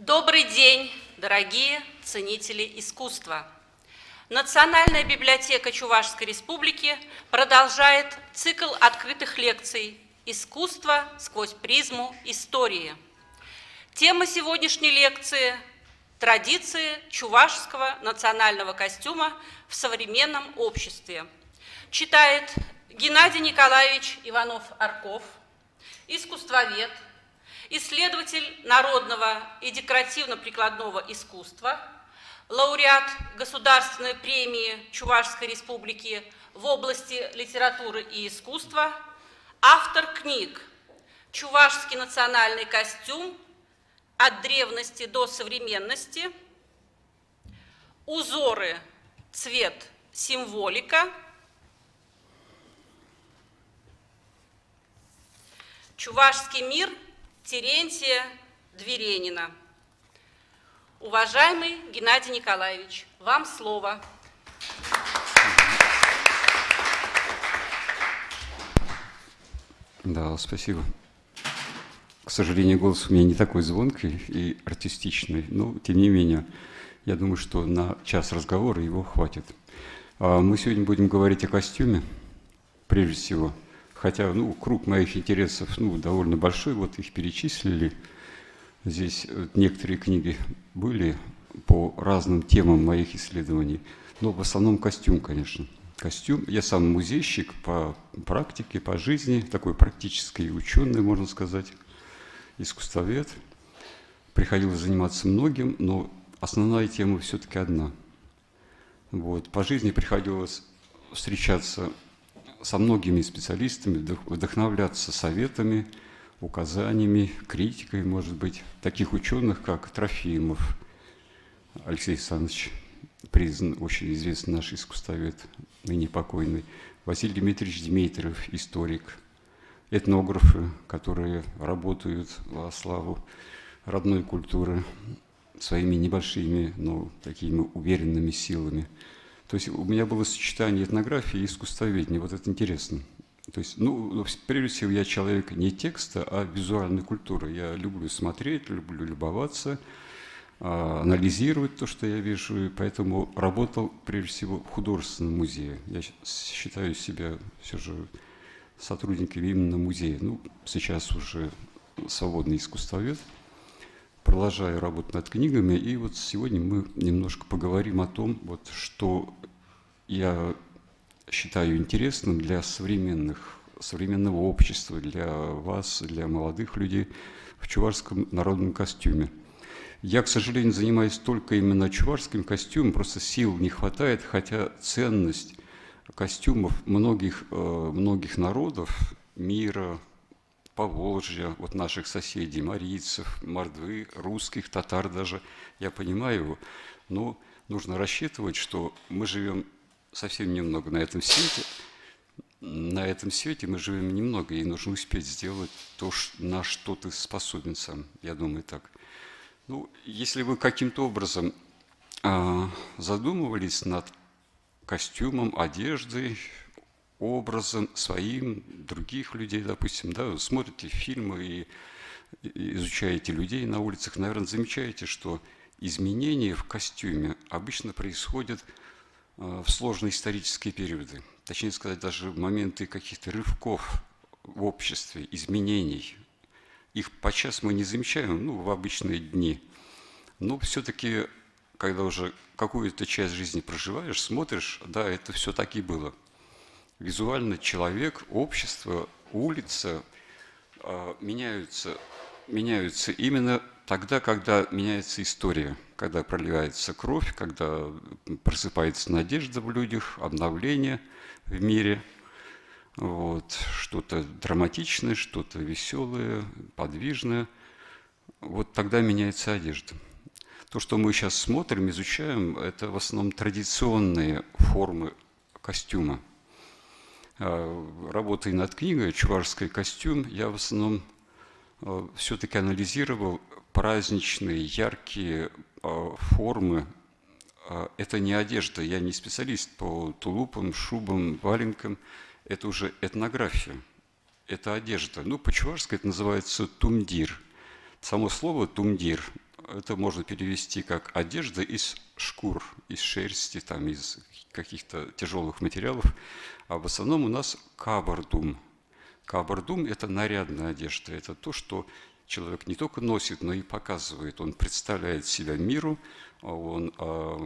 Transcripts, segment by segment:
Добрый день, дорогие ценители искусства! Национальная библиотека Чувашской Республики продолжает цикл открытых лекций «Искусство сквозь призму истории». Тема сегодняшней лекции – традиции чувашского национального костюма в современном обществе. Читает Геннадий Николаевич Иванов-Арков, искусствовед, исследователь народного и декоративно-прикладного искусства, лауреат Государственной премии Чувашской Республики в области литературы и искусства, автор книг «Чувашский национальный костюм. От древности до современности», «Узоры. Цвет. Символика», «Чувашский мир» Терентия Дверенина. Уважаемый Геннадий Николаевич, вам слово. Да, спасибо. К сожалению, голос у меня не такой звонкий и артистичный, но, тем не менее, я думаю, что на час разговора его хватит. Мы сегодня будем говорить о костюме, прежде всего. Хотя, круг моих интересов, довольно большой, вот их перечислили. Здесь некоторые книги были по разным темам моих исследований, но в основном костюм, конечно. Костюм. Я сам музейщик по практике, по жизни, такой практический ученый, можно сказать, искусствовед. Приходилось заниматься многим, но основная тема все-таки одна. Вот. По жизни приходилось встречаться со многими специалистами, вдохновляться советами, указаниями, критикой, может быть, таких ученых, как Трофимов Алексей Александрович, признан, очень известный наш искусствовед, ныне покойный, Василий Дмитриевич Дмитриев, историк, этнографы, которые работают во славу родной культуры своими небольшими, но такими уверенными силами. То есть у меня было сочетание этнографии и искусствоведения, вот это интересно. То есть, прежде всего, я человек не текста, а визуальной культуры. Я люблю смотреть, люблю любоваться, анализировать то, что я вижу, и поэтому работал, прежде всего, в художественном музее. Я считаю себя все же сотрудником именно музея. Сейчас уже свободный искусствовед. Продолжаю работать над книгами, и вот сегодня мы немножко поговорим о том, что я считаю интересным для современного общества, для вас, для молодых людей в чувашском народном костюме. Я, к сожалению, занимаюсь только именно чувашским костюмом, просто сил не хватает, хотя ценность костюмов многих народов мира, Поволжья, вот наших соседей, марийцев, мордвы, русских, татар даже, я понимаю его, но нужно рассчитывать, что мы живем совсем немного на этом свете. На этом свете мы живем немного, и нужно успеть сделать то, на что ты способен сам, я думаю так. Если вы каким-то образом задумывались над костюмом, одеждой, образом своим, других людей, допустим, смотрите фильмы и изучаете людей на улицах, наверное, замечаете, что изменения в костюме обычно происходят в сложные исторические периоды. Точнее сказать, даже в моменты каких-то рывков в обществе, изменений. Их подчас мы не замечаем, в обычные дни. Но все-таки, когда уже какую-то часть жизни проживаешь, смотришь, да, это все так и было. Визуально человек, общество, улица меняются именно тогда, когда меняется история, когда проливается кровь, когда просыпается надежда в людях, обновление в мире, что-то драматичное, что-то веселое, подвижное. Вот тогда меняется одежда. То, что мы сейчас смотрим, изучаем, это в основном традиционные формы костюма. Работая над книгой «Чувашский костюм», я в основном все-таки анализировал праздничные, яркие формы. Это не одежда, я не специалист по тулупам, шубам, валенкам. Это уже этнография, это одежда. По-чувашски это называется тумдир. Само слово «тумдир» это можно перевести как одежда из шкур, из шерсти, там, из каких-то тяжелых материалов. А в основном у нас кабардум. Кабардум – это нарядная одежда, это то, что человек не только носит, но и показывает. Он представляет себя миру, он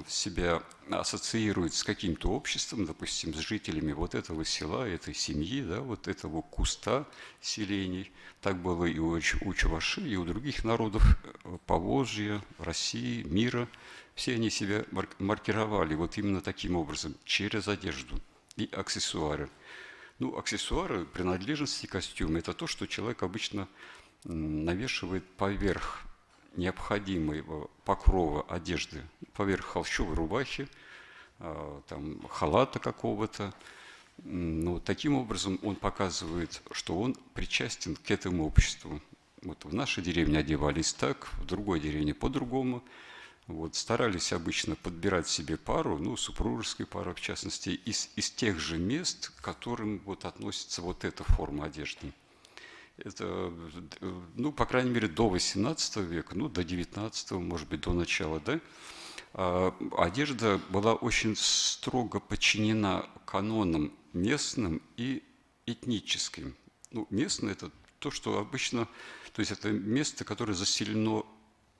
себя ассоциирует с каким-то обществом, допустим, с жителями вот этого села, этой семьи, да, вот этого куста селений. Так было и у чуваши, и у других народов Поволжья, России, мира. Все они себя маркировали вот именно таким образом, через одежду и аксессуары. Ну, аксессуары, принадлежности костюма – это то, что человек обычно навешивает поверх необходимого покрова одежды, поверх холщовой рубахи, там, халата какого-то. Но таким образом он показывает, что он причастен к этому обществу. Вот в нашей деревне одевались так, в другой деревне по-другому. Вот, старались обычно подбирать себе пару, ну, супружескую пару, в частности, из тех же мест, к которым вот относится вот эта форма одежды. Это, ну, по крайней мере, до 18 века, ну, до 19, может быть, до начала, да, одежда была очень строго подчинена канонам местным и этническим. Ну, местное – это то, что обычно, то есть это место, которое заселено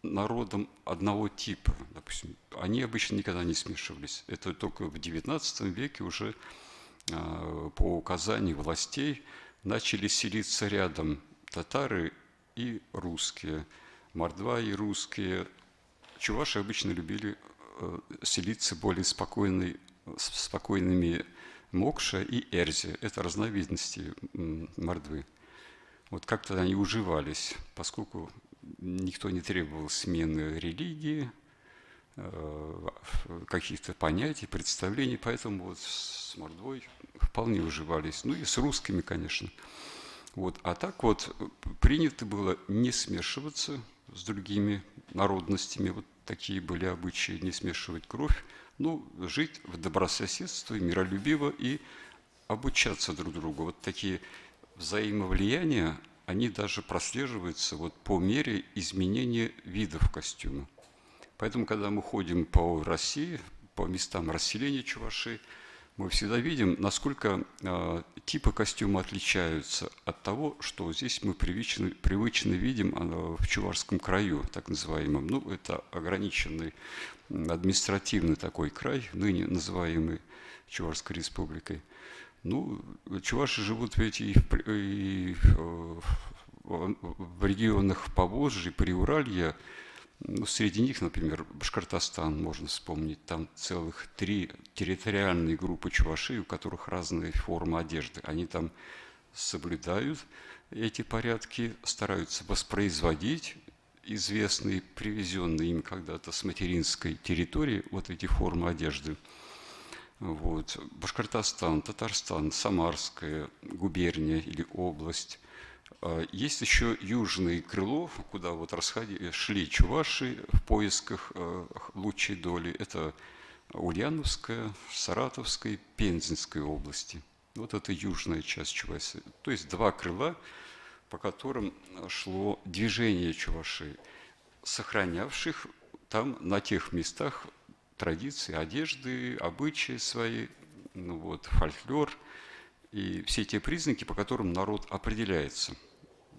народом одного типа, допустим. Они обычно никогда не смешивались. Это только в XIX веке уже по указанию властей начали селиться рядом татары и русские, мордва и русские. Чуваши обычно любили селиться более спокойными мокша и эрзи. Это разновидности мордвы. Вот как-то они уживались, поскольку никто не требовал смены религии, каких-то понятий, представлений, поэтому вот с мордвой вполне уживались. Ну и с русскими, конечно. Вот. А так вот принято было не смешиваться с другими народностями. Вот такие были обычаи, не смешивать кровь, ну, жить в добрососедстве, миролюбиво и обучаться друг другу. Вот такие взаимовлияния, они даже прослеживаются вот по мере изменения видов костюма. Поэтому, когда мы ходим по России, по местам расселения чувашей, мы всегда видим, насколько типы костюма отличаются от того, что здесь мы привычно видим в Чувашском краю, так называемом. Ну, это ограниченный административный такой край, ныне называемый Чувашской республикой. Ну, чуваши живут ведь и в регионах Поволжья, Приуралья. Ну, среди них, например, Башкортостан, можно вспомнить, там целых 3 территориальные группы чувашей, у которых разные формы одежды. Они там соблюдают эти порядки, стараются воспроизводить известные, привезенные им когда-то с материнской территории вот эти формы одежды. Вот. Башкортостан, Татарстан, Самарская губерния или область. Есть еще южное крыло, куда вот шли чуваши в поисках лучшей доли. Это Ульяновская, Саратовская, Пензенская области. Вот это южная часть Чувашии. То есть 2 крыла, по которым шло движение чувашей, сохранявших там на тех местах традиции, одежды, обычаи свои, ну вот, фольклор и все те признаки, по которым народ определяется.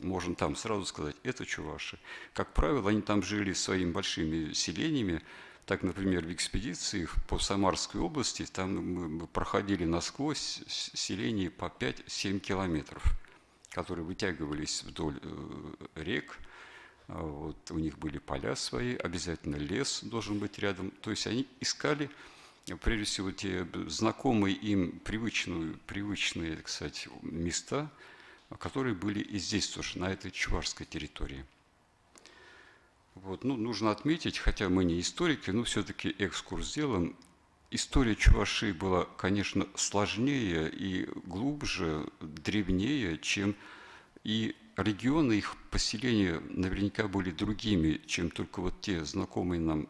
Можно там сразу сказать, это чуваши. Как правило, они там жили своими большими селениями. Так, например, в экспедициях по Самарской области, там мы проходили насквозь селения по 5-7 километров, которые вытягивались вдоль рек. Вот, у них были поля свои, обязательно лес должен быть рядом. То есть они искали, прежде всего, те знакомые им привычные, так сказать, места, которые были и здесь тоже, на этой чувашской территории. Вот, ну, нужно отметить, хотя мы не историки, но все-таки экскурс сделаем. История Чувашии была, конечно, сложнее и глубже, древнее, чем и регионы их поселения наверняка были другими, чем только вот те знакомые нам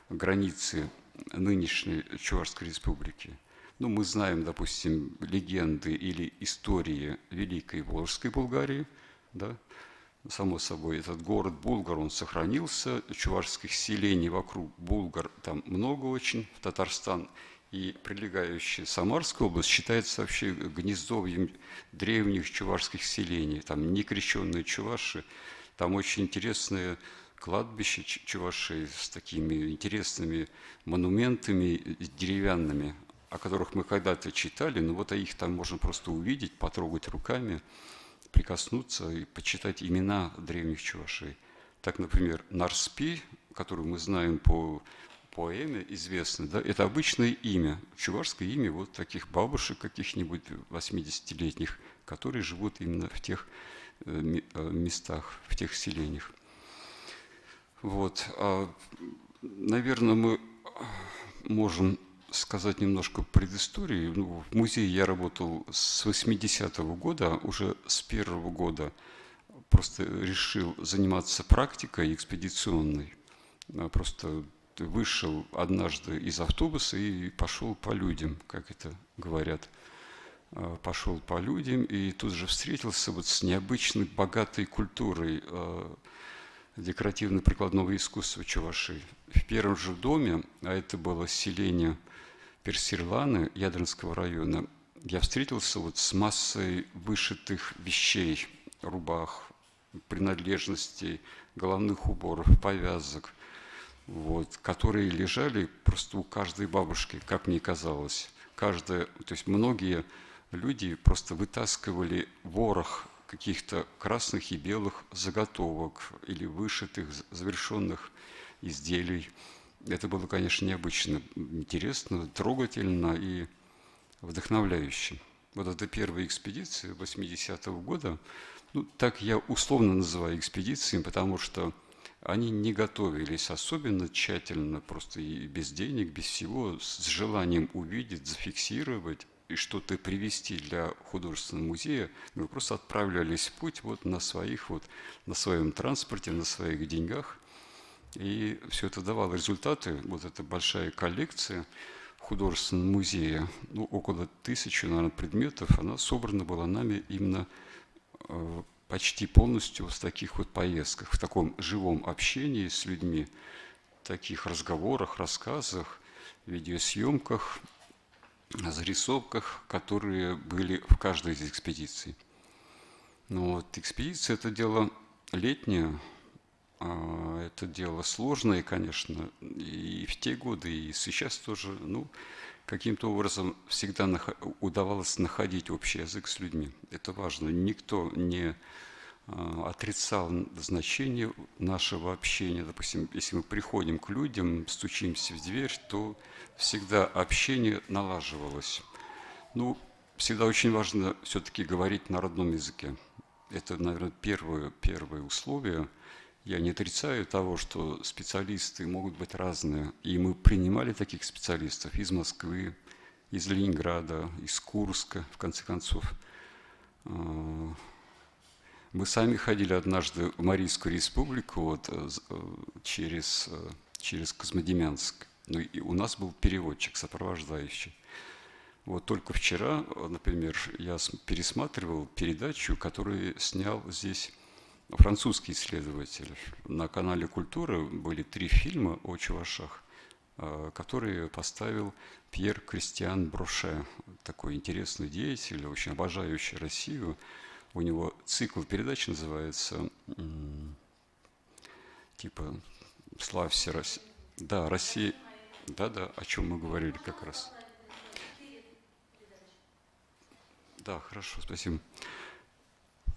границы нынешней Чувашской республики. Ну, мы знаем, допустим, легенды или истории Великой Волжской Булгарии, да, Само собой, этот город Булгар, он сохранился, чувашских селений вокруг Булгар там много очень, в Татарстан, и прилегающая Самарская область считается вообще гнездовьем древних чувашских селений, там некрещенные чуваши, там очень интересное кладбище чувашей с такими интересными монументами деревянными, о которых мы когда-то читали, но вот их там можно просто увидеть, потрогать руками, прикоснуться и почитать имена древних чувашей. Так, например, Нарспи, которую мы знаем по поэме известной, да, это обычное имя, чувашское имя вот таких бабушек каких-нибудь 80-летних, которые живут именно в тех местах, в тех селениях. Вот. Наверное, мы можем сказать немножко предыстории. Ну, в музее я работал с 80-го года, уже с первого года просто решил заниматься практикой экспедиционной. Просто вышел однажды из автобуса и пошел по людям, как это говорят. Пошел по людям и тут же встретился вот с необычной, богатой культурой декоративно-прикладного искусства чувашей. В первом же доме, а это было селение Персирланы Ядринского района, я встретился вот с массой вышитых вещей, рубах, принадлежностей, головных уборов, повязок, вот, которые лежали просто у каждой бабушки, как мне казалось. То есть многие люди просто вытаскивали ворох каких-то красных и белых заготовок или вышитых, завершенных изделий. Это было, конечно, необычно, интересно, трогательно и вдохновляюще. Вот эта первая экспедиция 80-го года, ну, так я условно называю экспедициями, потому что они не готовились особенно тщательно, просто и без денег, без всего, с желанием увидеть, зафиксировать и что-то привезти для художественного музея. Мы просто отправлялись в путь вот на своем транспорте, на своих деньгах. И все это давало результаты. Вот эта большая коллекция художественного музея, ну, около 1000, наверное, предметов, она собрана была нами именно почти полностью в таких вот поездках, в таком живом общении с людьми, таких разговорах, рассказах, видеосъемках, зарисовках, которые были в каждой из экспедиций. Но вот экспедиция – это дело летнее, это дело сложное, конечно, и в те годы, и сейчас тоже, ну, каким-то образом всегда удавалось находить общий язык с людьми. Это важно. Никто не отрицал значение нашего общения. Допустим, если мы приходим к людям, стучимся в дверь, то всегда общение налаживалось. Ну, всегда очень важно все-таки говорить на родном языке. Это, наверное, первое условие. Я не отрицаю того, что специалисты могут быть разные. И мы принимали таких специалистов из Москвы, из Ленинграда, из Курска, в конце концов. Мы сами ходили однажды в Марийскую республику вот, через Козьмодемьянск. Ну, и у нас был переводчик, сопровождающий. Вот только вчера, например, я пересматривал передачу, которую снял здесь французский исследователь. На канале «Культура» были 3 фильма о чувашах, которые поставил Пьер Кристиан Броше, такой интересный деятель, очень обожающий Россию. У него цикл передач называется типа «Славься, Россия». Да, Россия. Да, о чем мы говорили как раз. Да, хорошо, спасибо.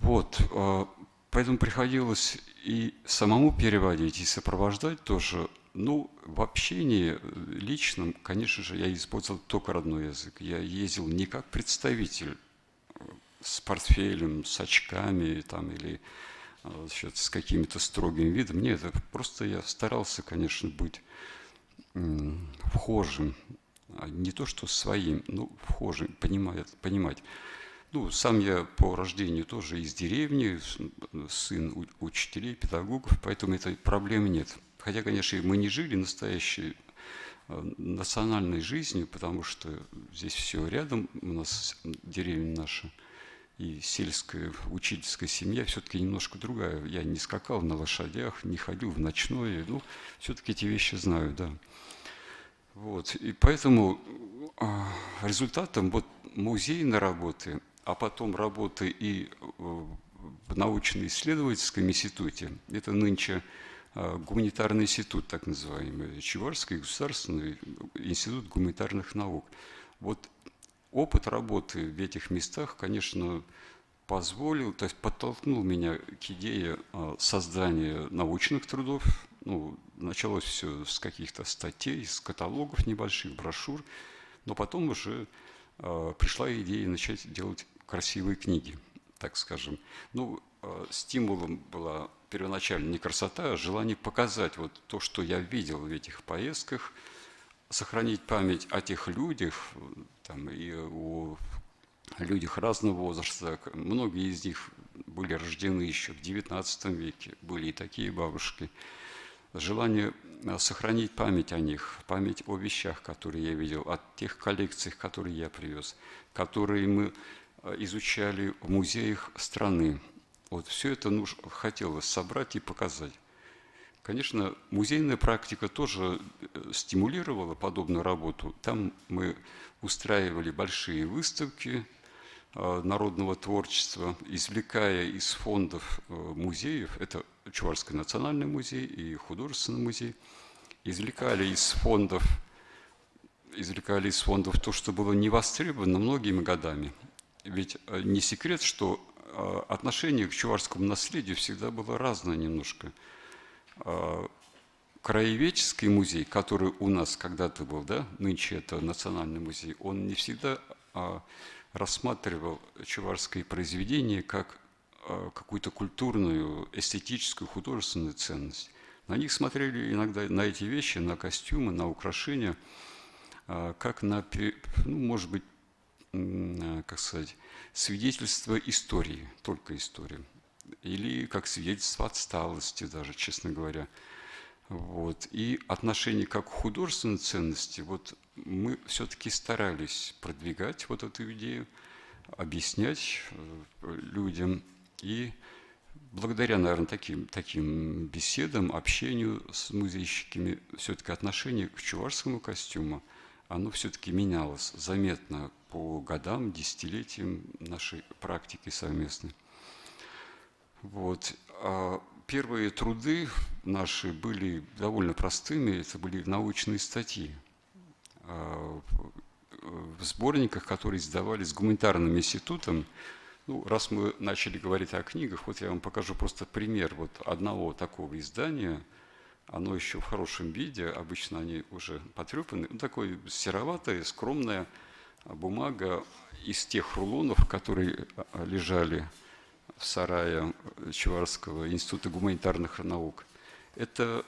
Вот, поэтому приходилось и самому переводить, и сопровождать тоже. Ну, в общении личном, конечно же, я использовал только родной язык. Я ездил не как представитель с портфелем, с очками там, или значит, с каким-то строгим видом. Нет, это просто я старался, конечно, быть вхожим. Не то, что своим, но вхожим, понимать. Ну, сам я по рождению тоже из деревни, сын учителей, педагогов, поэтому этой проблемы нет. Хотя, конечно, мы не жили настоящей национальной жизнью, потому что здесь все рядом, у нас деревня наша. и сельская учительская семья все-таки немножко другая. Я не скакал на лошадях, не ходил в ночное, ну, все-таки эти вещи знаю, да. Вот, и поэтому результатом вот музейной работы, а потом работы и в научно-исследовательском институте, это нынче гуманитарный институт, так называемый, Чувашский государственный институт гуманитарных наук. Вот опыт работы в этих местах, конечно, позволил, то есть подтолкнул меня к идее создания научных трудов. Ну, началось все с каких-то статей, с каталогов небольших, брошюр, но потом уже пришла идея начать делать красивые книги, так скажем. Ну, стимулом была первоначально не красота, а желание показать вот то, что я видел в этих поездках, сохранить память о тех людях, там, и о людях разного возраста. Многие из них были рождены еще в XIX веке, были и такие бабушки. Желание сохранить память о них, память о вещах, которые я видел, о тех коллекциях, которые я привез, которые мы изучали в музеях страны. Вот все это хотелось собрать и показать. Конечно, музейная практика тоже стимулировала подобную работу. Там мы устраивали большие выставки народного творчества, извлекая из фондов музеев, это Чувашский национальный музей и художественный музей, извлекали из фондов то, что было не востребовано многими годами. Ведь не секрет, что отношение к чувашскому наследию всегда было разное немножко. Краеведческий музей, который у нас когда-то был, да, нынче это национальный музей, он не всегда рассматривал чувашские произведения как какую-то культурную, эстетическую, художественную ценность. На них смотрели иногда, на эти вещи, на костюмы, на украшения, как на, ну, может быть, как сказать, свидетельство истории, только истории. Или как свидетельство отсталости даже, честно говоря. Вот. И отношение как к художественной ценности, вот мы все-таки старались продвигать вот эту идею, объяснять людям. И благодаря, наверное, таким беседам, общению с музейщиками, все-таки отношение к чувашскому костюму, оно все-таки менялось заметно по годам, десятилетиям нашей практики совместной. Вот. Первые труды наши были довольно простыми, это были научные статьи в сборниках, которые издавались гуманитарным институтом. Ну, раз мы начали говорить о книгах, вот я вам покажу просто пример вот одного такого издания. Оно еще в хорошем виде, обычно они уже потрепаны. Ну, такой сероватая, скромная бумага из тех рулонов, которые лежали в сарае Чувашского института гуманитарных наук. Это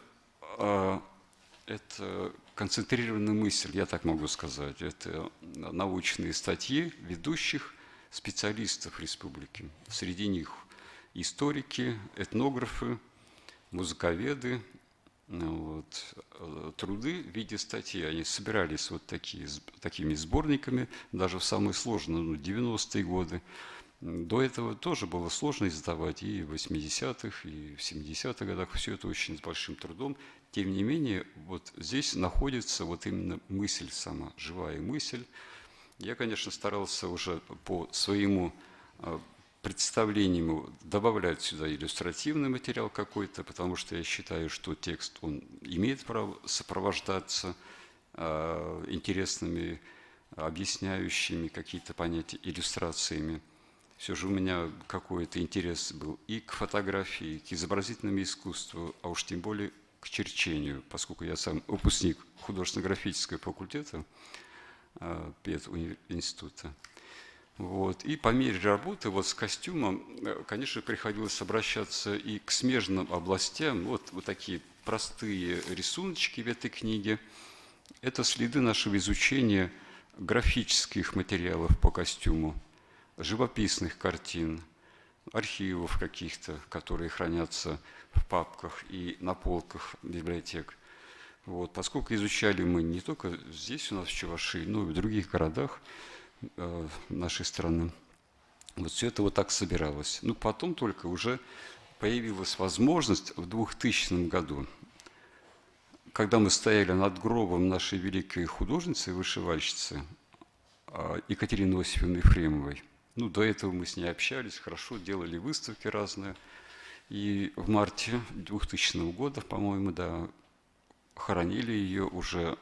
концентрированная мысль, я так могу сказать. Это научные статьи ведущих специалистов республики. Среди них историки, этнографы, музыковеды. Вот. Труды в виде статей, они собирались вот такими сборниками, даже в самые сложные 90-е годы. До этого тоже было сложно издавать и в 80-х, и в 70-х годах. Все это очень с большим трудом. Тем не менее, вот здесь находится вот именно мысль сама, живая мысль. Я, конечно, старался уже по своему представлению добавлять сюда иллюстративный материал какой-то, потому что я считаю, что текст, он имеет право сопровождаться интересными, объясняющими какие-то понятия иллюстрациями. Все же у меня какой-то интерес был и к фотографии, и к изобразительному искусству, а уж тем более к черчению, поскольку я сам выпускник художественно-графического факультета пединститута. Вот. И по мере работы вот с костюмом, конечно, приходилось обращаться и к смежным областям. Вот такие простые рисуночки в этой книге. Это следы нашего изучения графических материалов по костюму, живописных картин, архивов каких-то, которые хранятся в папках и на полках библиотек. Вот. Поскольку изучали мы не только здесь у нас в Чувашии, но и в других городах нашей страны. Вот все это вот так собиралось. Ну, потом только уже появилась возможность в 2000 году, когда мы стояли над гробом нашей великой художницы и вышивальщицы Екатерины Иосифовны Ефремовой. Ну, до этого мы с ней общались, хорошо, делали выставки разные. И в марте 2000 года, по-моему, да, хоронили ее уже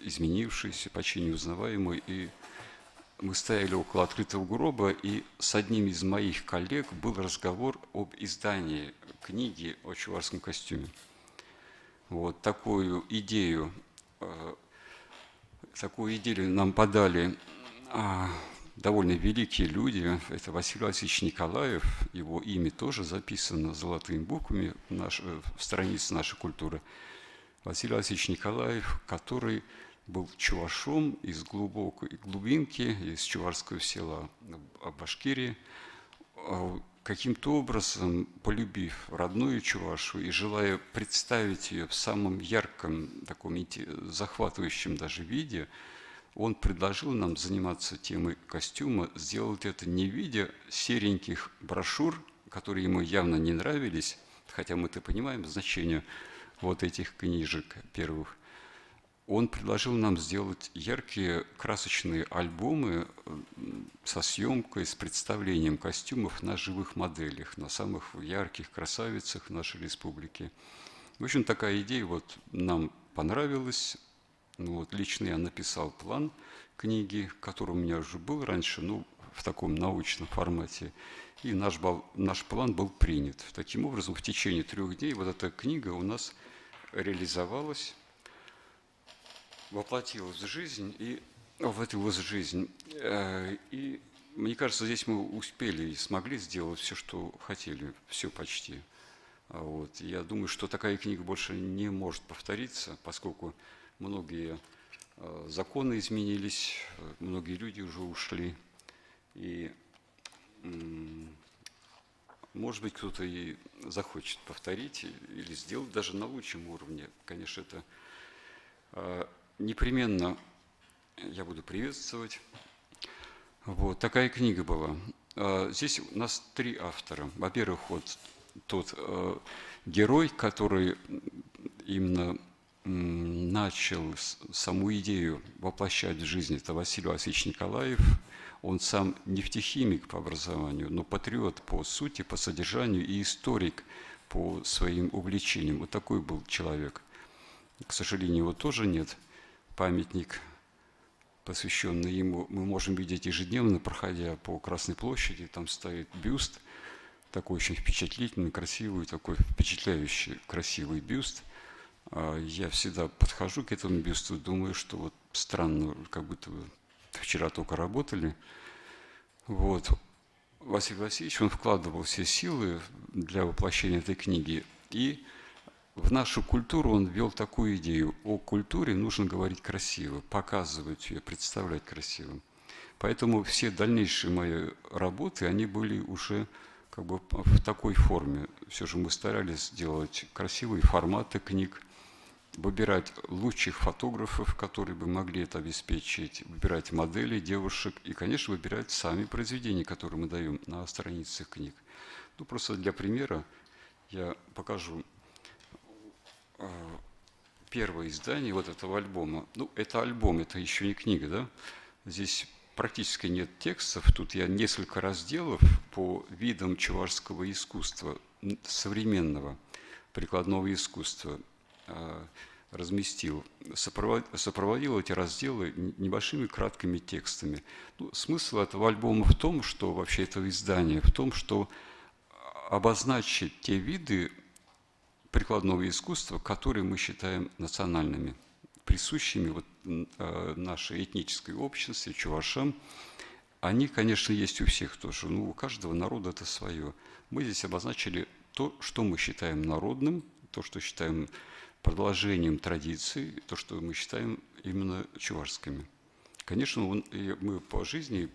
изменившейся, почти неузнаваемой. И мы стояли около открытого гроба, и с одним из моих коллег был разговор об издании книги о чувашском костюме. Вот такую идею нам подали довольно великие люди. Это Василий Васильевич Николаев, его имя тоже записано золотыми буквами в странице нашей культуры. Василий Васильевич Николаев, который был чувашом из глубокой глубинки, из чувашского села Башкирии, каким-то образом полюбив родную Чувашу и желая представить ее в самом ярком, таком захватывающем даже виде, он предложил нам заниматься темой костюма, сделать это не в виде сереньких брошюр, которые ему явно не нравились, хотя мы-то понимаем значение вот этих книжек первых. Он предложил нам сделать яркие красочные альбомы со съемкой, с представлением костюмов на живых моделях, на самых ярких красавицах нашей республики. В общем, такая идея вот нам понравилась. Ну, вот лично я написал план книги, который у меня уже был раньше, ну, в таком научном формате. И наш план был принят. Таким образом, в течение 3 дней вот эта книга у нас реализовалась, воплотилась в жизнь и воплотилась в жизнь. И мне кажется, здесь мы успели и смогли сделать все, что хотели, все почти. Вот. Я думаю, что такая книга больше не может повториться, поскольку многие законы изменились, многие люди уже ушли. И, может быть, кто-то и захочет повторить или сделать даже на лучшем уровне. Конечно, это непременно я буду приветствовать. Вот такая книга была. Здесь у нас 3 автора. Во-первых, вот тот герой, который именно начал саму идею воплощать в жизнь, это Василий Васильевич Николаев. Он сам нефтехимик по образованию, но патриот по сути, по содержанию и историк по своим увлечениям. Вот такой был человек. К сожалению, его тоже нет. Памятник, посвященный ему, мы можем видеть ежедневно, проходя по Красной площади. Там стоит бюст, такой очень впечатлительный, красивый, такой впечатляющий, красивый бюст. Я всегда подхожу к этому бюсту, думаю, что вот странно, как будто вы вчера только работали. Вот. Василий Васильевич, он вкладывал все силы для воплощения этой книги. И в нашу культуру он ввел такую идею. О культуре нужно говорить красиво, показывать ее, представлять красиво. Поэтому все дальнейшие мои работы, они были уже как бы в такой форме. Все же мы старались делать красивые форматы книг, выбирать лучших фотографов, которые бы могли это обеспечить, выбирать модели девушек и, конечно, выбирать сами произведения, которые мы даем на страницах книг. Ну, просто для примера я покажу первое издание вот этого альбома. Ну, это альбом, это еще не книга, да? Здесь практически нет текстов. Тут я несколько разделов по видам чувашского искусства, современного прикладного искусства разместил, сопроводил эти разделы небольшими краткими текстами. Ну, смысл этого альбома в том, что вообще этого издания, в том, что обозначить те виды прикладного искусства, которые мы считаем национальными, присущими вот нашей этнической общности, чувашам. Они, конечно, есть у всех тоже, но у каждого народа это свое. Мы здесь обозначили то, что мы считаем народным, то, что считаем продолжением традиций, то, что мы считаем именно чувашскими. Конечно, мы по жизни,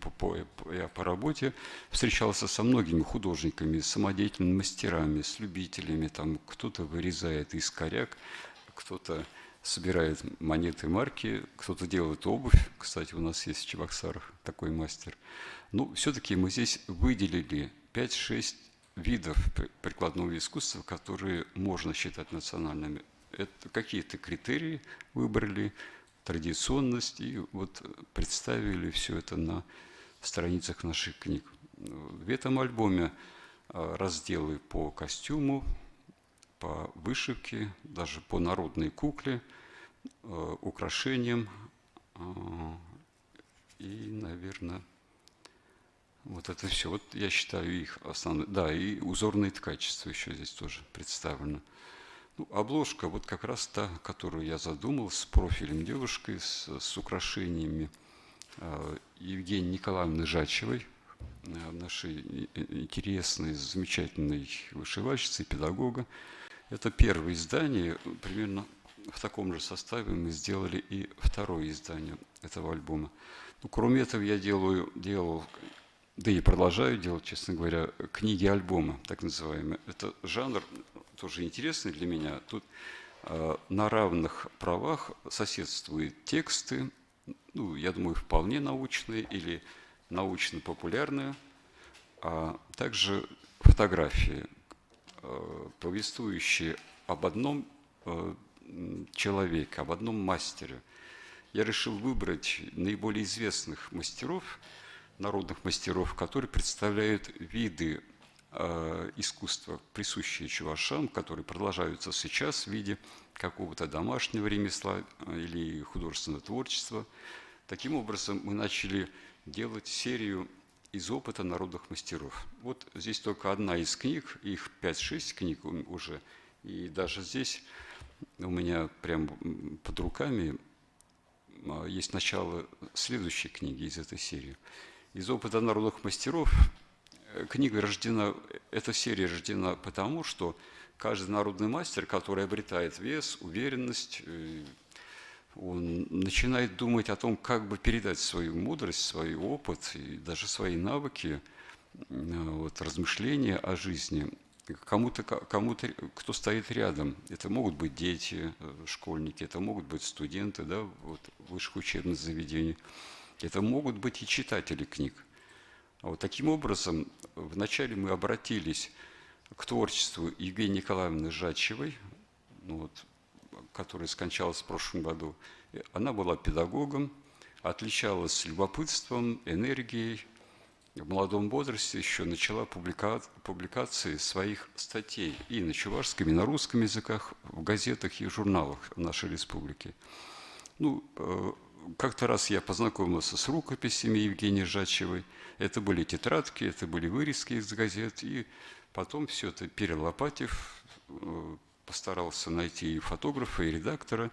я по работе встречался со многими художниками, самодеятельными мастерами, с любителями. Там кто-то вырезает из коряк, кто-то собирает монеты, марки, кто-то делает обувь. Кстати, у нас есть в Чебоксарах такой мастер. Ну, все-таки мы здесь выделили 5-6 видов прикладного искусства, которые можно считать национальными. Это какие-то критерии выбрали, традиционность, и вот представили все это на страницах наших книг. В этом альбоме разделы по костюму, по вышивке, даже по народной кукле, украшениям и, наверное, вот это все. Вот я считаю их основные. Да, и узорное ткачество еще здесь тоже представлено. Ну, обложка вот как раз та, которую я задумал, с профилем девушки, с украшениями Евгении Николаевны Жачевой, нашей интересной, замечательной вышивальщицы, педагога. Это первое издание, примерно в таком же составе мы сделали и второе издание этого альбома. Ну, кроме этого я делал, да и продолжаю делать, честно говоря, книги-альбомы, так называемые. Это жанр тоже интересный для меня. Тут на равных правах соседствуют тексты, ну, я думаю, вполне научные или научно-популярные, а также фотографии, повествующие об одном человеке, об одном мастере. Я решил выбрать наиболее известных мастеров, народных мастеров, которые представляют виды искусства, присущие чувашам, которые продолжаются сейчас в виде какого-то домашнего ремесла или художественного творчества. Таким образом, мы начали делать серию из опыта народных мастеров. Вот здесь только одна из книг, их 5-6 книг уже, и даже здесь у меня прямо под руками есть начало следующей книги из этой серии. Из опыта народных мастеров книга рождена, эта серия рождена потому, что каждый народный мастер, который обретает вес, уверенность, он начинает думать о том, как бы передать свою мудрость, свой опыт и даже свои навыки, вот, размышления о жизни кому-то, кто стоит рядом. Это могут быть дети, школьники, это могут быть студенты, да, вот, высших учебных заведений. Это могут быть и читатели книг. Вот таким образом, вначале мы обратились к творчеству Евгении Николаевны Жачевой, вот, которая скончалась в прошлом году. Она была педагогом, отличалась любопытством, энергией. В молодом возрасте еще начала публикации своих статей и на чувашском, и на русском языках, в газетах и журналах нашей республики. Ну, как-то раз я познакомился с рукописями Евгении Жачевой. Это были тетрадки, это были вырезки из газет. И потом все это перелопатив, постарался найти и фотографа, и редактора.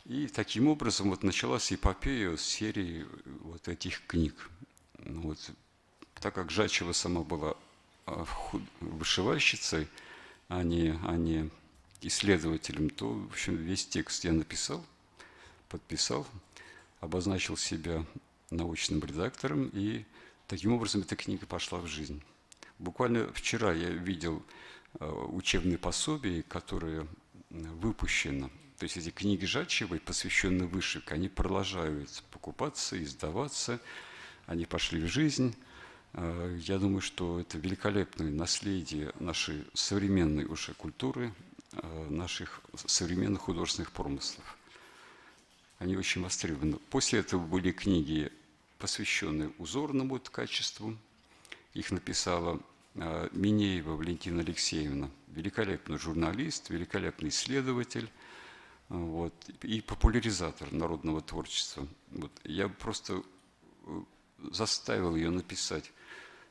И таким образом вот началась эпопея с серии вот этих книг. Вот. Так как Жачева сама была вышивальщицей, а не исследователем, то, в общем, весь текст я написал, подписал, обозначил себя научным редактором, и таким образом эта книга пошла в жизнь. Буквально вчера я видел учебные пособия, которые выпущены. То есть эти книги Жачевой, посвященные вышивке, они продолжают покупаться, издаваться, они пошли в жизнь. Я думаю, что это великолепное наследие нашей современной уже культуры, наших современных художественных промыслов. Они очень востребованы. После этого были книги, посвященные узорному ткачеству. Их написала Минеева Валентина Алексеевна, великолепный журналист, великолепный исследователь, вот, и популяризатор народного творчества. Вот, я просто заставил ее написать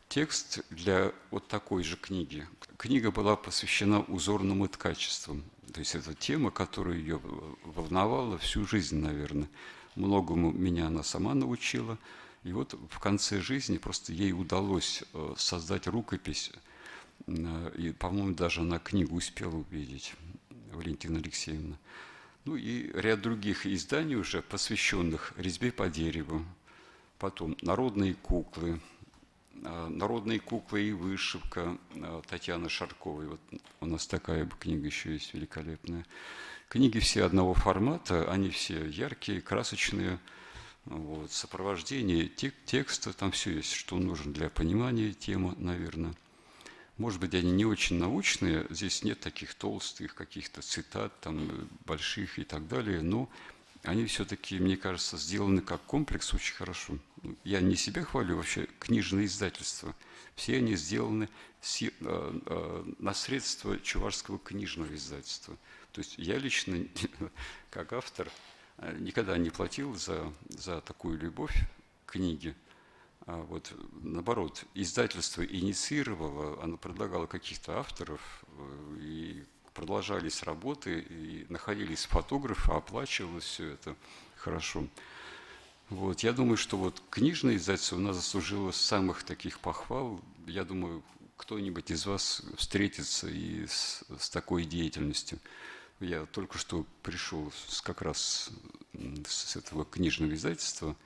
текст для вот такой же книги. Книга была посвящена узорному ткачеству. То есть это тема, которая ее волновала всю жизнь, наверное. Многому меня она сама научила. И вот в конце жизни просто ей удалось создать рукопись. И, по-моему, даже она книгу успела увидеть, Валентина Алексеевна. Ну и ряд других изданий уже, посвященных резьбе по дереву. Потом народные куклы и вышивка Татьяны Шарковой. Вот у нас такая книга еще есть великолепная. Книги все одного формата, они все яркие, красочные, вот, сопровождение текста, там все есть, что нужно для понимания темы, наверное. Может быть, они не очень научные, здесь нет таких толстых каких-то цитат, там, больших и так далее, но они все-таки, мне кажется, сделаны как комплекс очень хорошо. Я не себя хвалю, вообще книжные издательства. Все они сделаны на средства Чувашского книжного издательства. То есть я лично, как автор, никогда не платил за такую любовь к книге. А вот наоборот, издательство инициировало, оно предлагало каких-то авторов, и продолжались работы, и находились фотографы, оплачивалось все это хорошо. Вот, я думаю, что вот книжное издательство у нас заслужило самых таких похвал. Я думаю, кто-нибудь из вас встретится и с такой деятельностью. Я только что пришел как раз с этого книжного издательства.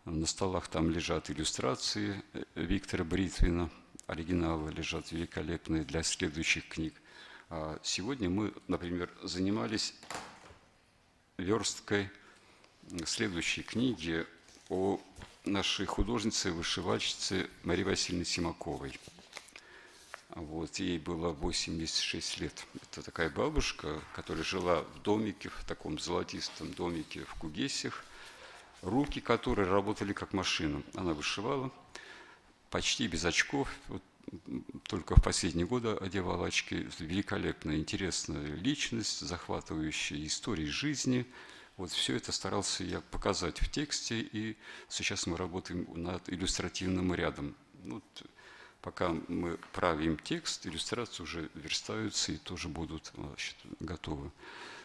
На столах там лежат иллюстрации Виктора Бритвина, оригиналы лежат великолепные для следующих книг. А сегодня мы, например, занимались версткой следующей книги о нашей художнице, вышивальщице Марии Васильевне Симаковой. Вот, ей было 86 лет. Это такая бабушка, которая жила в домике, в таком золотистом домике в Кугесях, руки которой работали как машина. Она вышивала почти без очков, вот, только в последние годы одевала очки. Великолепная, интересная личность, захватывающая истории жизни. Вот все это старался я показать в тексте, и сейчас мы работаем над иллюстративным рядом. Вот, пока мы правим текст, иллюстрации уже верстаются и тоже будут, значит, готовы.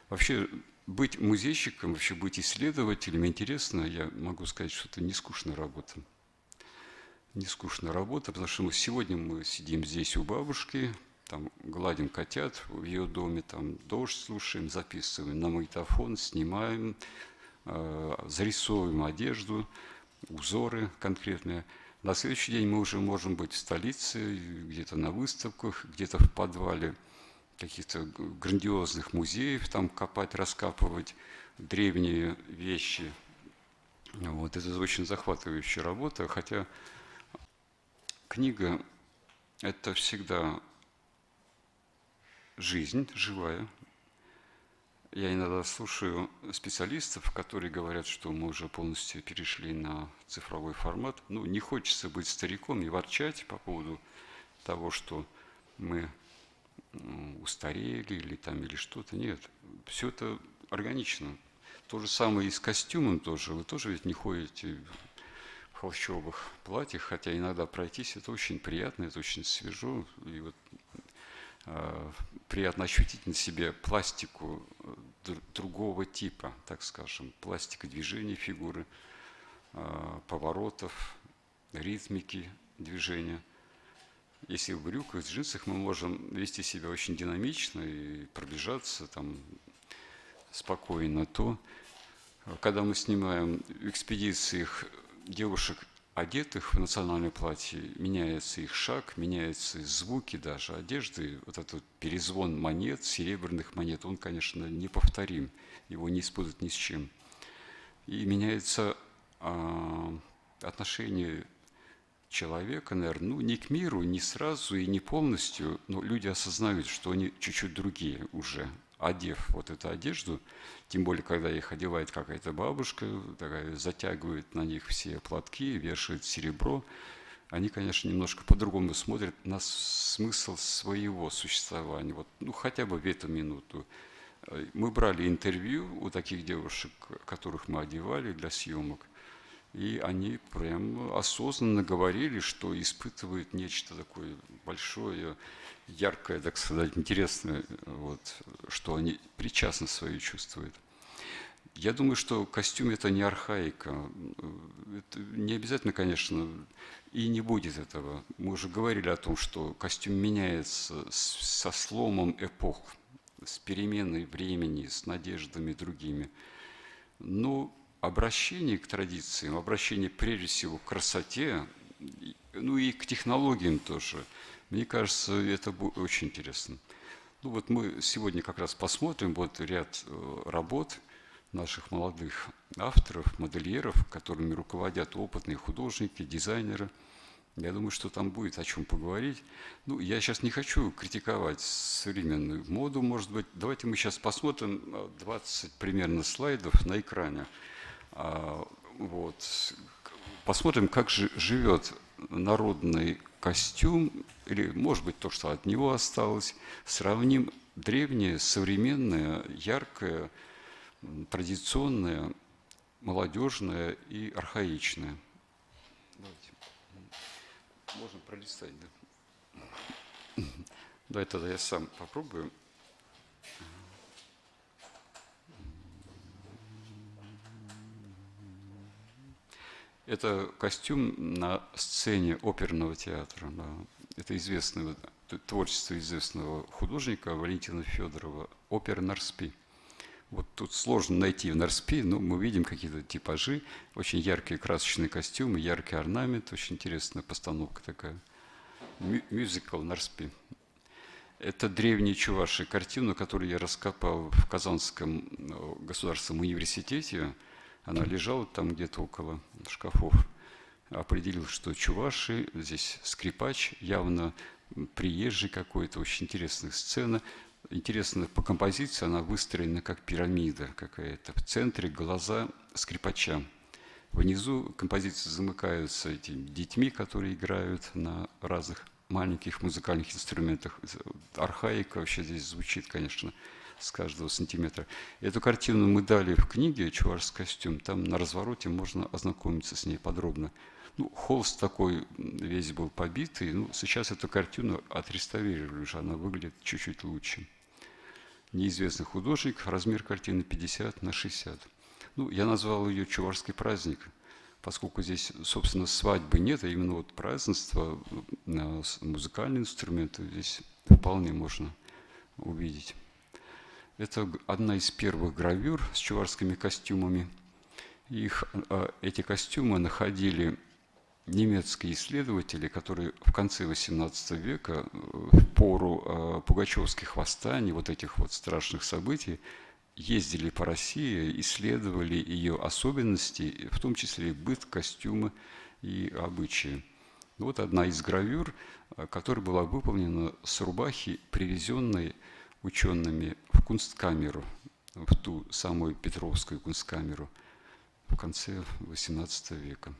Вообще, быть музейщиком, вообще быть исследователем интересно. Я могу сказать, что это не скучная работа. Не скучная работа, потому что сегодня мы сидим здесь у бабушки, там гладим котят в ее доме, там дождь слушаем, записываем на магнитофон, снимаем, зарисовываем одежду, узоры конкретные. На следующий день мы уже можем быть в столице, где-то на выставках, где-то в подвале каких-то грандиозных музеев, там копать, раскапывать древние вещи. Вот, это очень захватывающая работа, хотя книга – это всегда жизнь живая. Я иногда слушаю специалистов, которые говорят, что мы уже полностью перешли на цифровой формат. Ну, не хочется быть стариком и ворчать по поводу того, что мы устарели или что-то. Нет, все это органично. То же самое и с костюмом тоже. Вы тоже ведь не ходите в холщовых платьях, хотя иногда пройтись это очень приятно, это очень свежо. И вот приятно ощутить на себе пластику другого типа, так скажем, пластика движения фигуры, поворотов, ритмики движения. Если в брюках, в джинсах мы можем вести себя очень динамично и приближаться там спокойно, то когда мы снимаем в экспедициях девушек, одетых в национальное платье, меняется их шаг, меняются звуки даже, одежды. Вот этот перезвон монет, серебряных монет, он, конечно, неповторим, его не спутать ни с чем. И меняется отношение человека, наверное, ну, не к миру, не сразу и не полностью, но люди осознают, что они чуть-чуть другие уже, одев вот эту одежду, тем более, когда их одевает какая-то бабушка, такая, затягивает на них все платки, вешает серебро, они, конечно, немножко по-другому смотрят на смысл своего существования, вот, ну, хотя бы в эту минуту. Мы брали интервью у таких девушек, которых мы одевали для съемок, и они прям осознанно говорили, что испытывают нечто такое большое, яркое, так сказать, интересное, вот, что они причастны свои чувствуют. Я думаю, что костюм – это не архаика. Это не обязательно, конечно, и не будет этого. Мы уже говорили о том, что костюм меняется со сломом эпох, с переменой времени, с надеждами другими. Но обращение к традициям, обращение прежде всего к красоте, ну и к технологиям тоже, мне кажется, это очень интересно. Ну вот мы сегодня как раз посмотрим вот ряд работ наших молодых авторов, модельеров, которыми руководят опытные художники, дизайнеры. Я думаю, что там будет о чем поговорить. Ну, я сейчас не хочу критиковать современную моду, может быть. Давайте мы сейчас посмотрим 20 примерно слайдов на экране. Вот. Посмотрим, как же живет народный костюм, или, может быть, то, что от него осталось. Сравним древнее, современное, яркое, традиционное, молодежное и архаичное. Давайте. Можно пролистать, да? Давай тогда я сам попробую. Это костюм на сцене оперного театра. Да. Это известное творчество известного художника Валентина Федорова, опера «Нарспи». Вот тут сложно найти в «Нарспи», но мы видим какие-то типажи, очень яркие красочные костюмы, яркий орнамент, очень интересная постановка такая. Мюзикл «Нарспи». Это древняя чувашия картина, которую я раскопал в Казанском государственном университете. Она лежала там где-то около шкафов. Определил, что чуваши, здесь скрипач, явно приезжий какой-то, очень интересная сцена. Интересно, по композиции она выстроена как пирамида какая-то. В центре глаза скрипача. Внизу композиции замыкаются этими детьми, которые играют на разных маленьких музыкальных инструментах. Архаика вообще здесь звучит, конечно, с каждого сантиметра. Эту картину мы дали в книге «Чувашский костюм». Там на развороте можно ознакомиться с ней подробно. Ну, холст такой весь был побитый. Ну, сейчас эту картину отреставрировали уже, она выглядит чуть-чуть лучше. Неизвестный художник, размер картины 50 на 60. Ну, я назвал ее «Чувашский праздник», поскольку здесь, собственно, свадьбы нет, а именно вот празднество, музыкальные инструменты здесь вполне можно увидеть. Это одна из первых гравюр с чувашскими костюмами. Эти костюмы находили немецкие исследователи, которые в конце XVIII века, в пору пугачевских восстаний, вот этих вот страшных событий, ездили по России, исследовали ее особенности, в том числе и быт, костюмы и обычаи. Вот одна из гравюр, которая была выполнена с рубахи, привезенной учеными в Кунсткамеру, в ту самую Петровскую Кунсткамеру в конце XVIII века.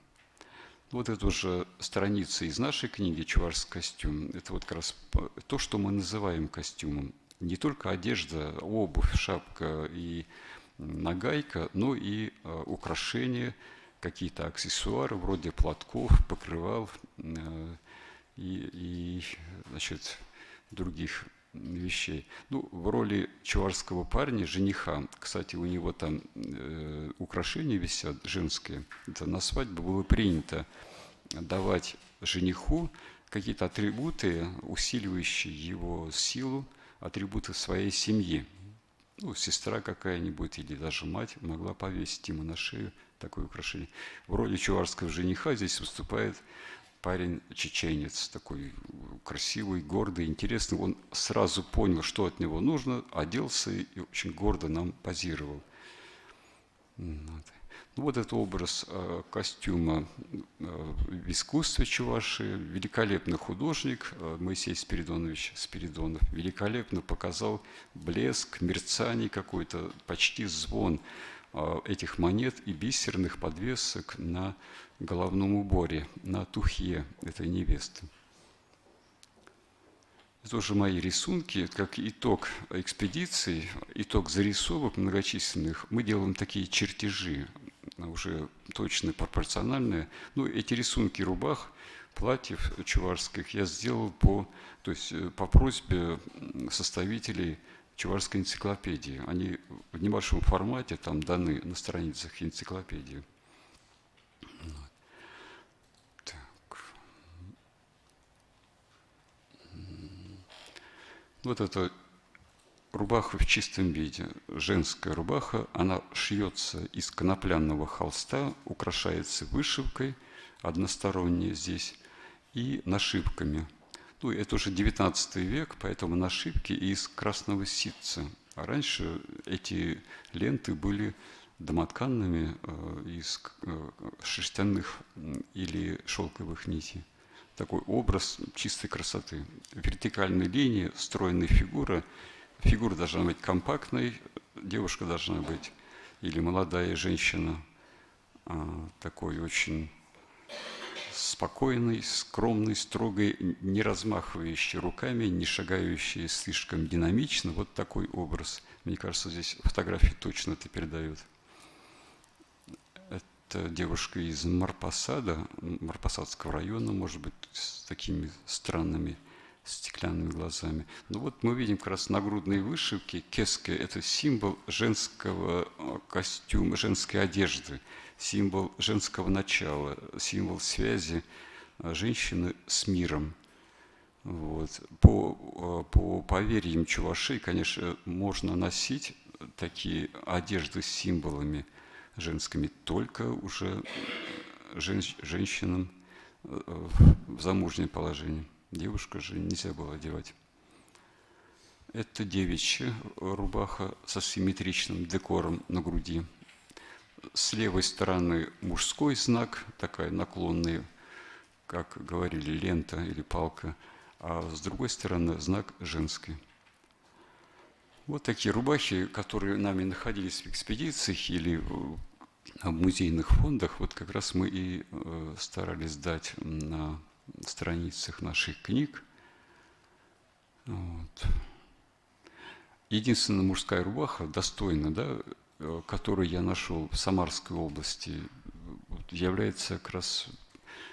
Вот это уже страница из нашей книги «Чувашский костюм». Это вот как раз то, что мы называем костюмом. Не только одежда, обувь, шапка и нагайка, но и украшения, какие-то аксессуары вроде платков, покрывал и значит, других вещей. Ну, в роли чувашского парня, жениха, кстати, у него там украшения висят женские. Это на свадьбу было принято давать жениху какие-то атрибуты, усиливающие его силу, атрибуты своей семьи. Ну, сестра какая-нибудь или даже мать могла повесить ему на шею такое украшение. В роли чувашского жениха здесь выступает парень-чеченец, такой красивый, гордый, интересный. Он сразу понял, что от него нужно, оделся и очень гордо нам позировал. Вот это образ костюма в искусстве Чувашии. Великолепный художник Моисей Спиридонович Спиридонов великолепно показал блеск, мерцание какой-то, почти звон этих монет и бисерных подвесок на головном уборе, на тухье этой невесты. Это уже мои рисунки, как итог экспедиции, итог зарисовок многочисленных. Мы делаем такие чертежи, уже точно пропорциональные. Ну, эти рисунки рубах, платьев чувашских я сделал по просьбе составителей Чувашской энциклопедии. Они в небольшом формате там даны на страницах энциклопедии. Вот это рубаха в чистом виде, женская рубаха, она шьется из конопляного холста, украшается вышивкой односторонней здесь и нашивками. Ну, это уже 19 век, поэтому нашивки из красного ситца. А раньше эти ленты были домотканными из шерстяных или шелковых нитей. Такой образ чистой красоты. Вертикальные линии, стройная фигура. Фигура должна быть компактной, девушка должна быть, или молодая женщина, такой очень спокойной, скромной, строгой, не размахивающей руками, не шагающей слишком динамично. Вот такой образ. Мне кажется, здесь фотография точно это передает. Это девушка из Марпасада, Марпасадского района, может быть, с такими странными стеклянными глазами. Ну вот мы видим как раз нагрудные вышивки. Кески – это символ женского костюма, женской одежды, символ женского начала, символ связи женщины с миром. Вот. По поверьям чувашей, конечно, можно носить такие одежды с символами женскими только уже женщинам в замужнем положении. Девушка же нельзя было одевать. Это девичья рубаха со симметричным декором на груди. С левой стороны мужской знак, такая наклонная, как говорили, лента или палка, а с другой стороны знак женский. Вот такие рубахи, которые нами находились в экспедициях или в музейных фондах, вот как раз мы и старались дать на страницах наших книг. Вот. Единственная мужская рубаха, достойная, да, которую я нашел в Самарской области, является как раз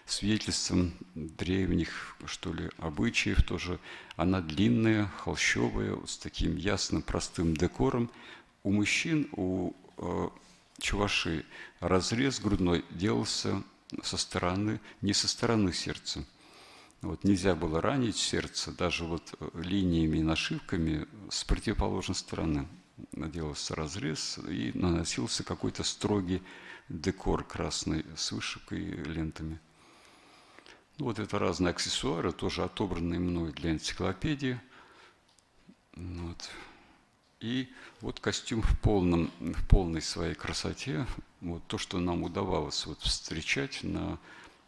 свидетельством древних, что ли, обычаев тоже. Она длинная, холщовая, с таким ясным, простым декором. У мужчин, у чувашей разрез грудной делался со стороны, не со стороны сердца. Вот нельзя было ранить сердце, даже вот линиями и нашивками с противоположной стороны делался разрез и наносился какой-то строгий декор красный с вышивкой и лентами. Ну, вот это разные аксессуары, тоже отобранные мной для энциклопедии. Вот. И вот костюм в полной своей красоте, вот то, что нам удавалось вот встречать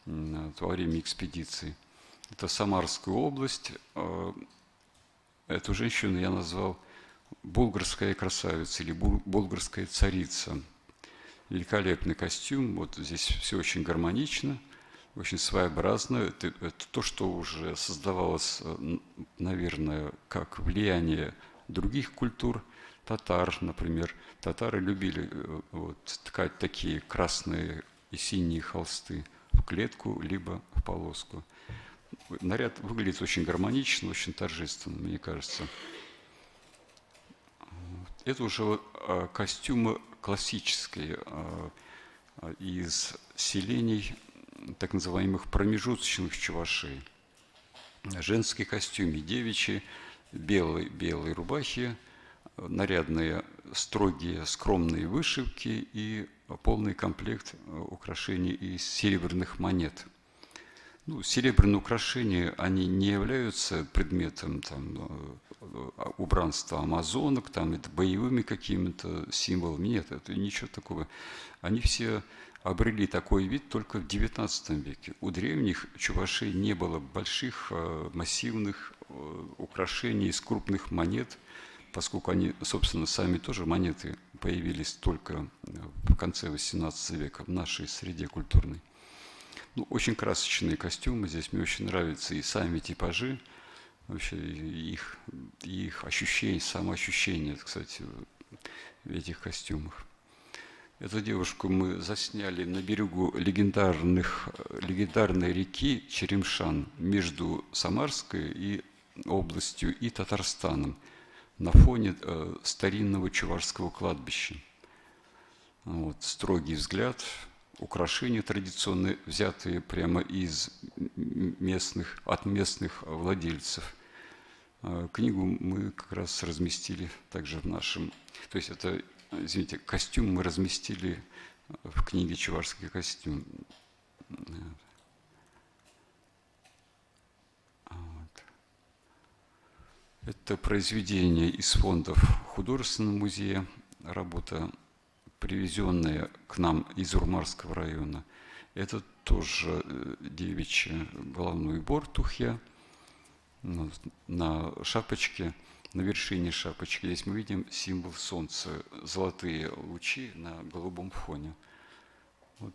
во время экспедиции. Это Самарская область. Эту женщину я назвал булгарская красавица или булгарская царица. Великолепный костюм, вот здесь все очень гармонично, очень своеобразно. Это то, что уже создавалось, наверное, как влияние других культур, татар, например. Татары любили вот, ткать такие красные и синие холсты в клетку, либо в полоску. Наряд выглядит очень гармонично, очень торжественно, мне кажется. Это уже костюмы классические из селений так называемых промежуточных чувашей. Женский костюм и девичьи, белые рубахи, нарядные, строгие, скромные вышивки и полный комплект украшений из серебряных монет. Ну, серебряные украшения, они не являются предметом там, убранства амазонок, там, это боевыми какими-то символами. Нет, это ничего такого. Они все обрели такой вид только в XIX веке. У древних чувашей не было больших массивных украшений из крупных монет, поскольку они, собственно, сами тоже монеты появились только в конце XVIII века в нашей среде культурной. Ну, очень красочные костюмы, здесь мне очень нравятся и сами типажи, вообще их ощущение, самоощущение, кстати, в этих костюмах. Эту девушку мы засняли на берегу легендарной реки Черемшан между Самарской и областью и Татарстаном на фоне старинного чувашского кладбища. Вот, строгий взгляд, украшения традиционные, взятые прямо от местных владельцев. Книгу мы как раз разместили также в нашем... То есть это, извините, костюм мы разместили в книге «Чувашский костюм». Вот. Это произведение из фондов художественного музея, работа, привезенная к нам из Урмарского района. Это тоже девичий головной убор тухья на шапочке, на вершине шапочки. Здесь мы видим символ солнца, золотые лучи на голубом фоне. Вот.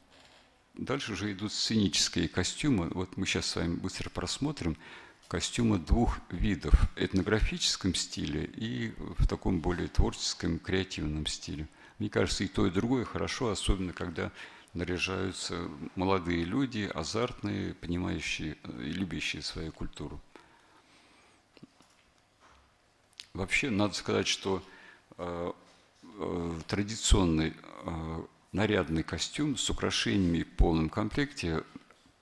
Дальше уже идут сценические костюмы. Вот мы сейчас с вами быстро просмотрим костюмы двух видов: в этнографическом стиле и в таком более творческом, креативном стиле. Мне кажется, и то, и другое хорошо, особенно когда наряжаются молодые люди, азартные, понимающие и любящие свою культуру. Вообще, надо сказать, что традиционный нарядный костюм с украшениями в полном комплекте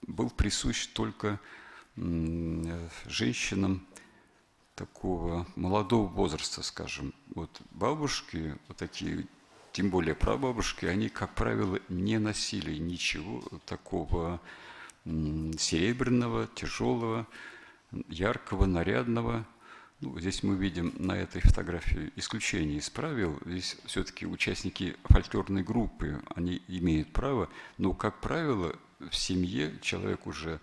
был присущ только женщинам такого молодого возраста, скажем. Вот бабушки, вот такие, тем более прабабушки, они, как правило, не носили ничего такого серебряного, тяжелого, яркого, нарядного. Ну, здесь мы видим на этой фотографии исключение из правил. Здесь все-таки участники фольклорной группы, они имеют право, но, как правило, в семье человек уже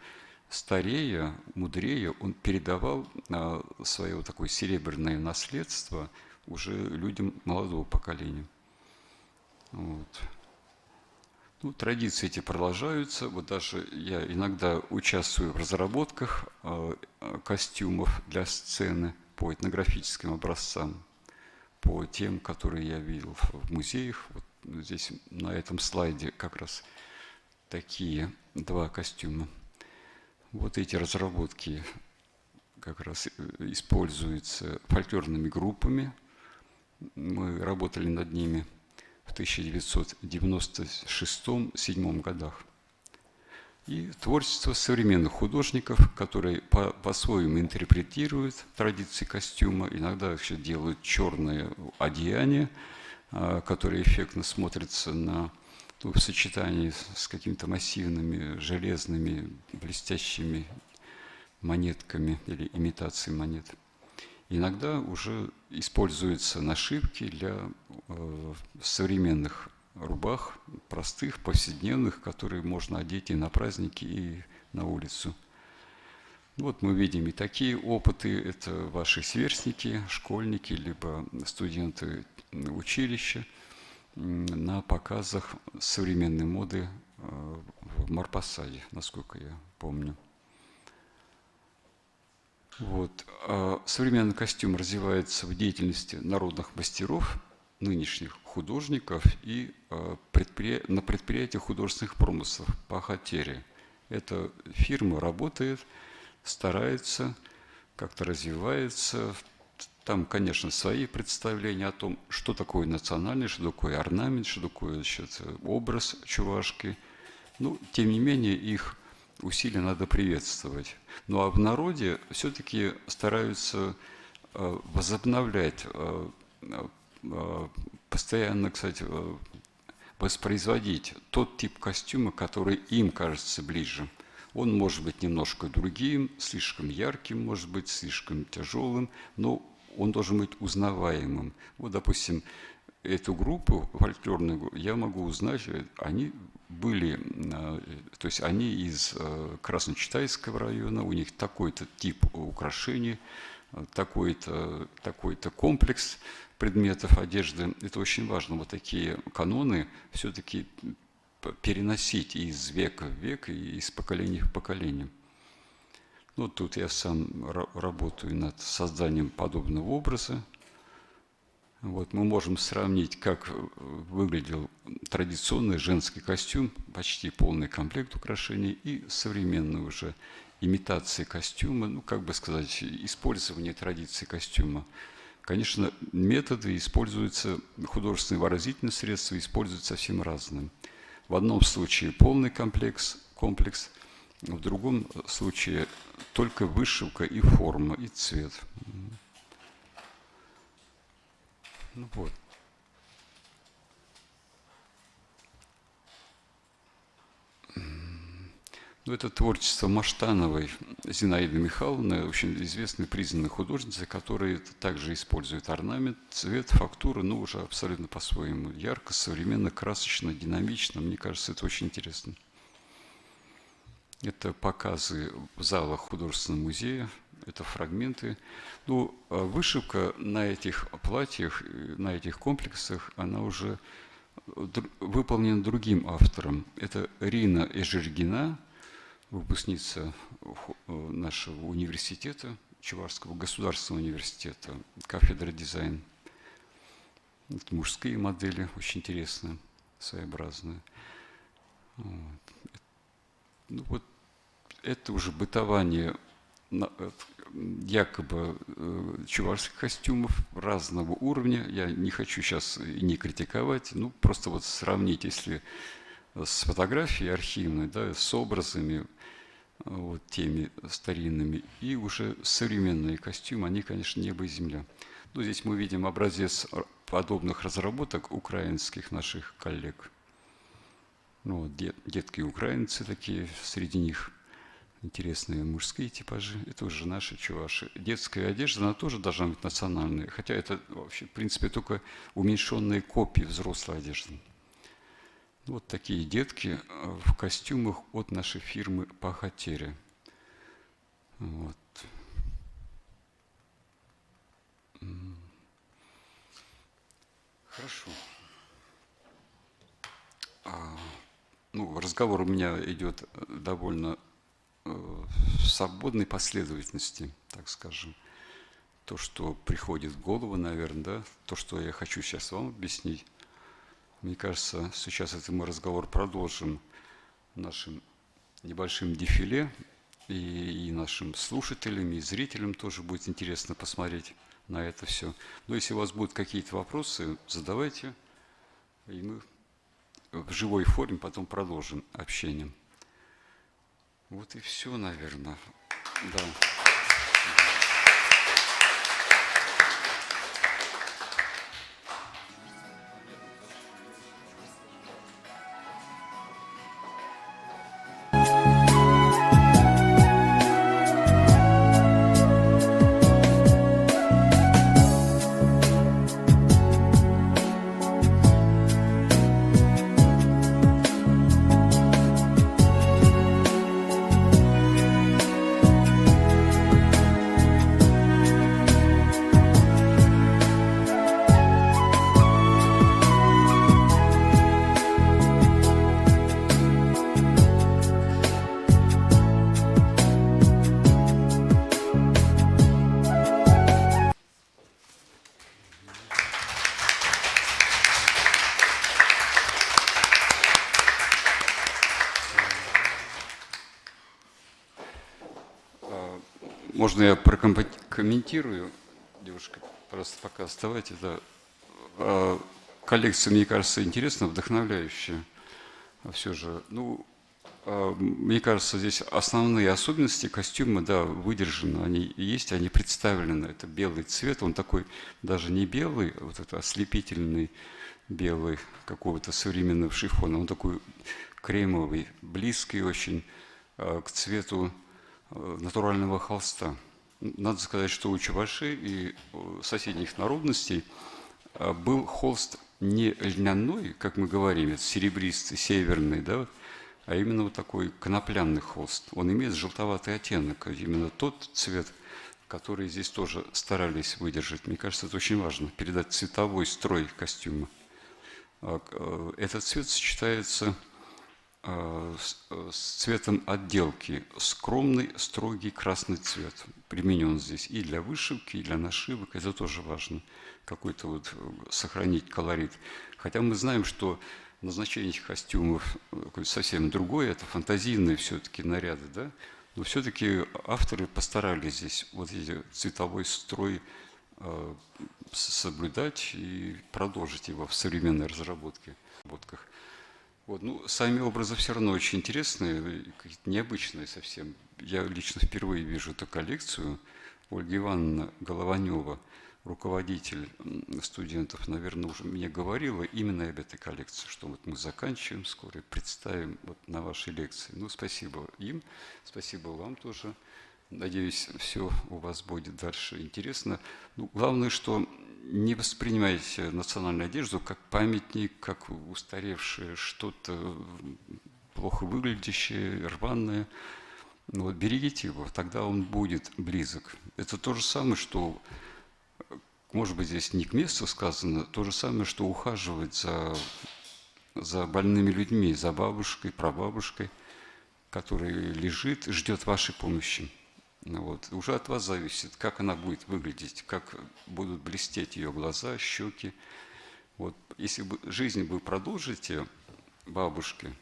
старея, мудрее, он передавал свое такое серебряное наследство уже людям молодого поколения. Вот. Ну, традиции эти продолжаются. Вот даже я иногда участвую в разработках костюмов для сцены по этнографическим образцам, по тем, которые я видел в музеях. Вот здесь на этом слайде как раз такие два костюма. Вот эти разработки как раз используются фольклорными группами. Мы работали над ними в 1996-1997 годах. И творчество современных художников, которые по-своему интерпретируют традиции костюма, иногда еще делают черные одеяния, которые эффектно смотрятся в сочетании с какими-то массивными, железными, блестящими монетками или имитацией монет. Иногда уже используются нашивки для современных рубах, простых, повседневных, которые можно одеть и на праздники, и на улицу. Вот мы видим и такие опыты. Это ваши сверстники, школьники, либо студенты училища на показах современной моды в Марпасаде, насколько я помню. Вот. Современный костюм развивается в деятельности народных мастеров, нынешних художников и на предприятиях художественных промыслов по Хатере. Эта фирма работает, старается, как-то развивается. Там, конечно, свои представления о том, что такое национальный, что такое орнамент, что такое образ чувашки. Но, тем не менее, их усилия надо приветствовать. Ну а в народе все-таки стараются возобновлять, постоянно, кстати, воспроизводить тот тип костюма, который им кажется ближе. Он может быть немножко другим, слишком ярким, может быть, слишком тяжелым, но он должен быть узнаваемым. Вот, допустим, эту группу фольклорную я могу узнать, они были, то есть они из Красночитайского района, у них такой-то тип украшений, такой-то комплекс предметов одежды. Это очень важно, вот такие каноны все-таки переносить из века в век и из поколения в поколение. Ну, тут я сам работаю над созданием подобного образа. Вот, мы можем сравнить, как выглядел традиционный женский костюм, почти полный комплект украшений, и современные уже имитации костюма, ну, как бы сказать, использование традиции костюма. Конечно, методы используются, художественные выразительные средства используются совсем разные. В одном случае полный комплекс, в другом случае только вышивка и форма, и цвет. Ну вот. Ну, это творчество Маштановой Зинаиды Михайловны, очень известной, признанной художницы, которая также использует орнамент, цвет, фактуру, но уже абсолютно по-своему. Ярко, современно, красочно, динамично. Мне кажется, это очень интересно. Это показы в залах художественного музея, это фрагменты. Ну, вышивка на этих платьях, на этих комплексах, она уже выполнена другим автором. Это Рина Эжергина, выпускница нашего университета, Чувашского государственного университета, кафедра дизайн. Это мужские модели, очень интересные, своеобразные. Вот. Ну, вот это уже бытование якобы чувашских костюмов разного уровня. Я не хочу сейчас не критиковать, ну, просто вот сравнить, если с фотографией архивной, да, с образами, вот теми старинными, и уже современные костюмы, они, конечно, небо и земля. Ну, здесь мы видим образец подобных разработок украинских наших коллег. Ну, вот детки украинцы такие, среди них интересные мужские типажи. Это уже наши чуваши. Детская одежда, она тоже должна быть национальной, хотя это вообще, в принципе, только уменьшенные копии взрослой одежды. Вот такие детки в костюмах от нашей фирмы Пахатеря. Вот. Хорошо. Ну, разговор у меня идет довольно в свободной последовательности, так скажем. То, что приходит в голову, наверное, да, то, что я хочу сейчас вам объяснить. Мне кажется, сейчас этот мы разговор продолжим нашим небольшим дефиле, и нашим слушателям, и зрителям тоже будет интересно посмотреть на это все. Но если у вас будут какие-то вопросы, задавайте, и мы в живой форме потом продолжим общение. Вот и все, наверное. Да. Можно я прокомментирую? Девушка, просто пока оставайтесь. Да. Коллекция, мне кажется, интересная, вдохновляющая. Все же, ну, мне кажется, здесь основные особенности костюма, да, выдержаны, они есть, они представлены. Это белый цвет, он такой даже не белый, вот это ослепительный белый какого-то современного шифона, он такой кремовый, близкий очень к цвету натурального холста. Надо сказать, что у чувашей и соседних народностей был холст не льняной, как мы говорим, это серебристый, северный, да, а именно вот такой конопляный холст. Он имеет желтоватый оттенок, именно тот цвет, который здесь тоже старались выдержать. Мне кажется, это очень важно, передать цветовой строй костюма. Этот цвет сочетается с цветом отделки. Скромный, строгий красный цвет применен здесь и для вышивки, и для нашивок. Это тоже важно, какой-то вот сохранить колорит. Хотя мы знаем, что назначение этих костюмов совсем другое, это фантазийные все-таки наряды, да? Но все-таки авторы постарались здесь вот эти цветовой строй соблюдать и продолжить его в современной разработке. Вот, ну, сами образы все равно очень интересные, необычные совсем. Я лично впервые вижу эту коллекцию. Ольга Ивановна Голованева руководитель студентов, наверное, уже мне говорила именно об этой коллекции, что вот мы заканчиваем скоро и представим вот на вашей лекции. Ну, спасибо им, спасибо вам тоже. Надеюсь, все у вас будет дальше интересно. Ну, главное, что не воспринимайте национальную одежду как памятник, как устаревшее что-то плохо выглядящее, рваное. Ну, вот берегите его, тогда он будет близок. Это то же самое, что, может быть, здесь не к месту сказано, то же самое, что ухаживать за больными людьми, за бабушкой, прабабушкой, которая лежит, ждет вашей помощи. Ну, вот. Уже от вас зависит, как она будет выглядеть, как будут блестеть ее глаза, щеки. Вот. Если жизнь вы продолжите бабушке,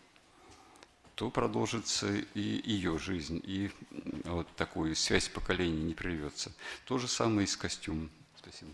то продолжится и ее жизнь, и вот такую связь поколений не прервется. То же самое и с костюмом. Спасибо.